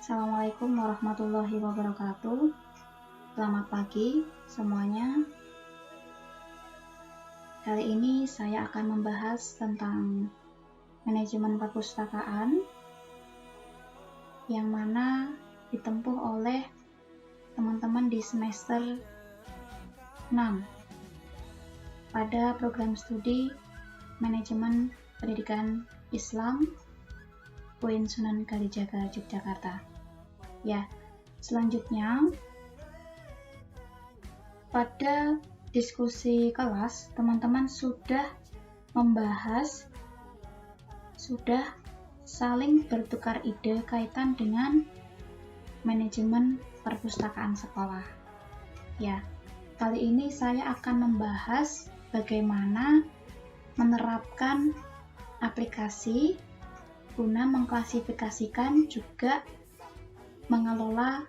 Assalamualaikum warahmatullahi wabarakatuh. Selamat pagi semuanya. Kali ini saya akan membahas tentang manajemen perpustakaan yang mana ditempuh oleh teman-teman di semester 6 pada program studi manajemen pendidikan Islam UIN Sunan Kalijaga, Yogyakarta. Ya, selanjutnya pada diskusi kelas teman-teman sudah membahas, sudah saling bertukar ide kaitan dengan manajemen perpustakaan sekolah. Ya, kali ini saya akan membahas bagaimana menerapkan aplikasi guna mengklasifikasikan juga mengelola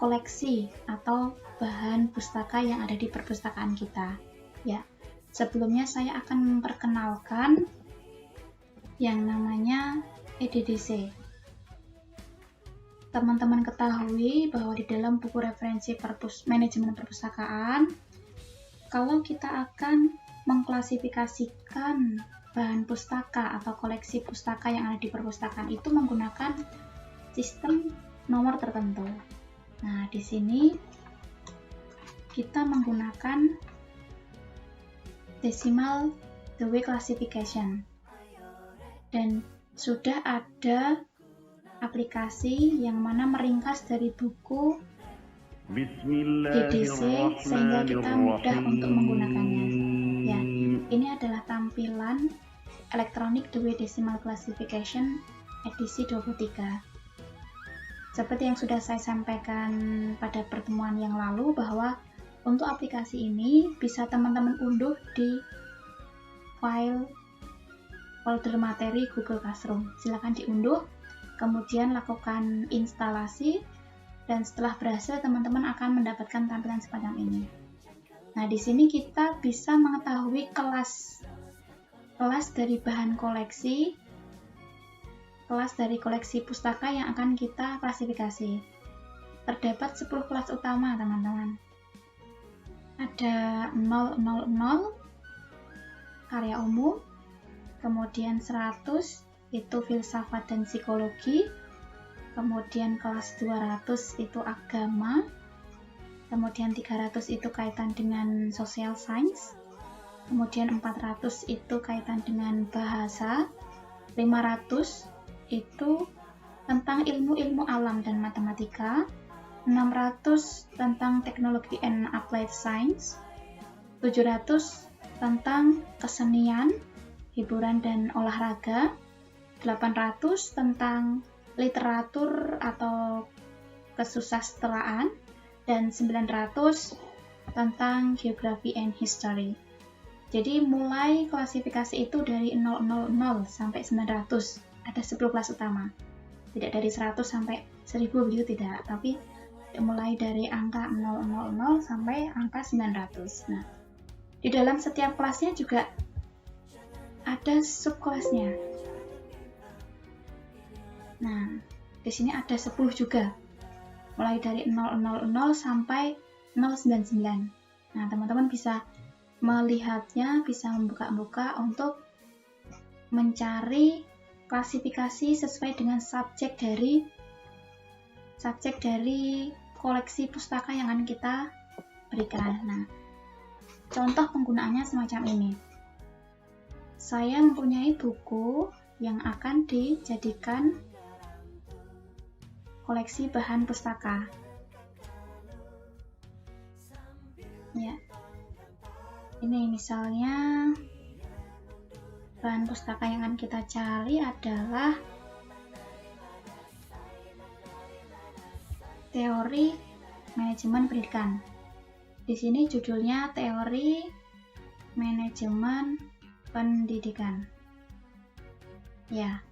koleksi atau bahan pustaka yang ada di perpustakaan kita. Ya, sebelumnya saya akan memperkenalkan yang namanya EDDC. Teman-teman ketahui bahwa di dalam buku referensi manajemen perpustakaan, kalau kita akan mengklasifikasikan bahan pustaka atau koleksi pustaka yang ada di perpustakaan itu menggunakan sistem nomor tertentu. Nah, di sini kita menggunakan decimal Dewey Classification. Dan sudah ada aplikasi yang mana meringkas dari buku DDC sehingga kita mudah untuk menggunakannya. Ya, ini adalah tampilan elektronik Dewey Decimal Classification edisi 23. Seperti yang sudah saya sampaikan pada pertemuan yang lalu bahwa untuk aplikasi ini bisa teman-teman unduh di file folder materi Google Classroom. Silakan diunduh, kemudian lakukan instalasi, dan setelah berhasil teman-teman akan mendapatkan tampilan semacam ini. Nah, di sini kita bisa mengetahui kelas dari bahan koleksi, kelas dari koleksi pustaka yang akan kita klasifikasi. Terdapat 10 kelas utama, teman-teman. Ada 000 karya umum, kemudian 100 itu filsafat dan psikologi, kemudian kelas 200 itu agama, kemudian 300 itu kaitan dengan social science, kemudian 400 itu kaitan dengan bahasa, 500 itu tentang ilmu-ilmu alam dan matematika, 600 tentang teknologi and applied science, 700 tentang kesenian, hiburan dan olahraga, 800 tentang literatur atau kesusastraan, dan 900 tentang geografi and history. Jadi mulai klasifikasi itu dari 000 sampai 900, ada 10 kelas utama. Tidak dari 100 sampai 1000 begitu tidak, tapi mulai dari angka 000 sampai angka 900. Nah, di dalam setiap kelasnya juga ada subkelasnya. Nah, di sini ada 10 juga. Mulai dari 000 sampai 099. Nah, teman-teman bisa melihatnya, bisa membuka-buka untuk mencari klasifikasi sesuai dengan subjek dari koleksi pustaka yang akan kita berikan. Nah, contoh penggunaannya semacam ini. Saya mempunyai buku yang akan dijadikan koleksi bahan pustaka. Ya. Ini misalnya bahan pustaka yang akan kita cari adalah teori manajemen pendidikan. Di sini judulnya teori manajemen pendidikan. Ya,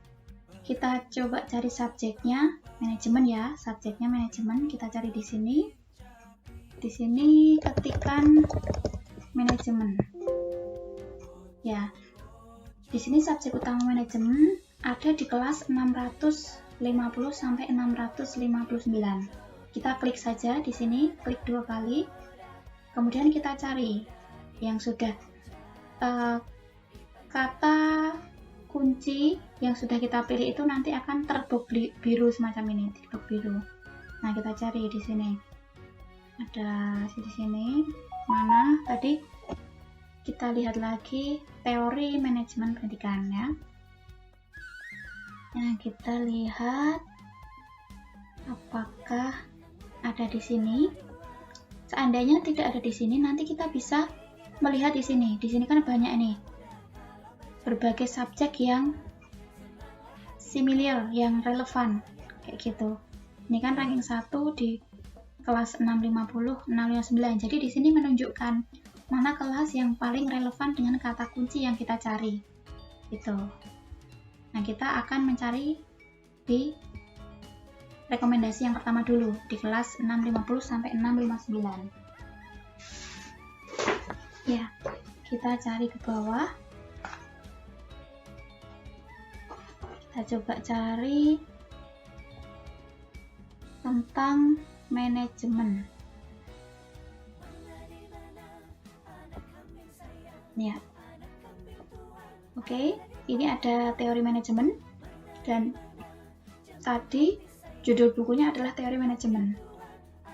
kita coba cari subjeknya manajemen ya, subjeknya manajemen. Kita cari di sini. Di sini ketikkan manajemen. Ya, di sini subjek utama manajemen ada di kelas 600 sampai 659. Kita klik saja di sini, klik 2 kali. Kemudian kita cari yang sudah kata kunci yang sudah kita pilih itu nanti akan terbok biru semacam ini, terbok biru. Nah, kita cari di sini. Ada di sini. Mana tadi? Kita lihat lagi teori manajemen pendidikan ya. Nah, kita lihat apakah ada di sini. Seandainya tidak ada di sini, nanti kita bisa melihat di sini. Di sini kan banyak nih berbagai subjek yang similar, yang relevan kayak gitu. Ini kan ranking 1 di kelas 650, 659. Jadi di sini menunjukkan mana kelas yang paling relevan dengan kata kunci yang kita cari. Gitu. Nah, kita akan mencari di rekomendasi yang pertama dulu di kelas 650 sampai 659. Ya, kita cari ke bawah. Kita coba cari tentang manajemen. Ya. Oke, ini ada teori manajemen dan tadi judul bukunya adalah teori manajemen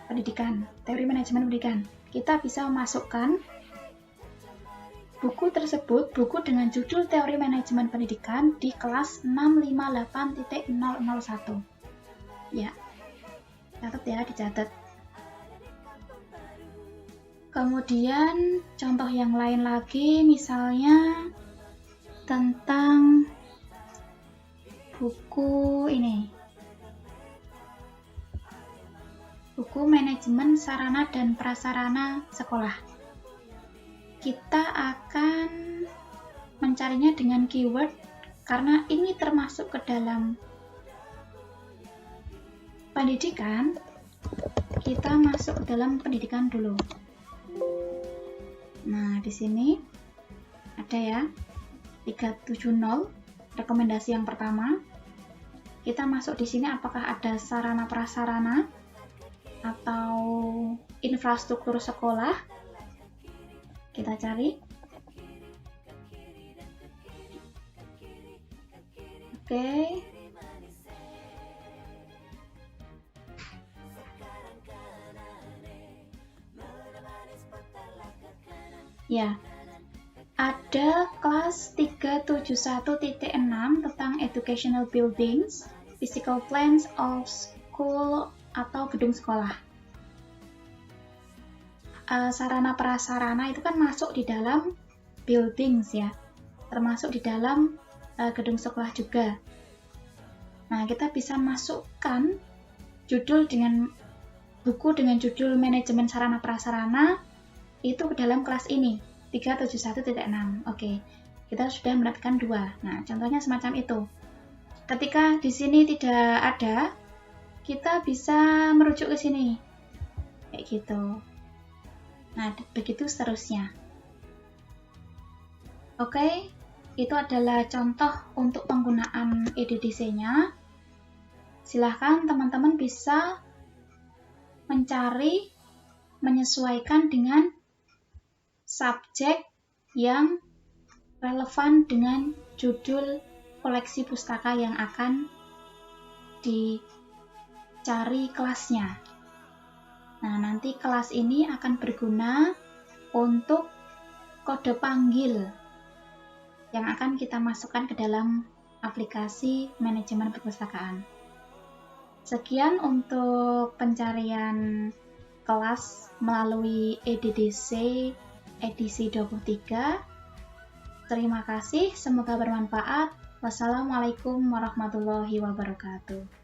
pendidikan, teori manajemen pendidikan. Kita bisa memasukkan buku tersebut, buku dengan judul teori manajemen pendidikan di kelas 658.001. Ya, catat ya, dicatat. Kemudian contoh yang lain lagi, misalnya tentang buku ini. Buku manajemen sarana dan prasarana sekolah. Kita akan mencarinya dengan keyword karena ini termasuk ke dalam pendidikan. Kita masuk ke dalam pendidikan dulu. Nah, di sini ada ya 370 rekomendasi yang pertama. Kita masuk di sini apakah ada sarana prasarana atau infrastruktur sekolah. Kita cari. Oke. Ya. Ada kelas 371.6 tentang educational buildings, physical plans of school atau gedung sekolah. Sarana prasarana itu kan masuk di dalam buildings ya, termasuk di dalam gedung sekolah juga. Nah, kita bisa masukkan judul dengan buku dengan judul manajemen sarana prasarana itu ke dalam kelas ini 371.6. Oke, kita sudah mendapatkan 2. Nah, contohnya semacam itu. Ketika di sini tidak ada, kita bisa merujuk ke sini kayak gitu. Nah, begitu seterusnya. Oke, itu adalah contoh untuk penggunaan EDDC-nya. Silahkan teman-teman bisa mencari, menyesuaikan dengan subjek yang relevan dengan judul koleksi pustaka yang akan dicari kelasnya. Nah, nanti kelas ini akan berguna untuk kode panggil yang akan kita masukkan ke dalam aplikasi manajemen perpustakaan. Sekian untuk pencarian kelas melalui EDDC edisi 23. Terima kasih, semoga bermanfaat. Wassalamualaikum warahmatullahi wabarakatuh.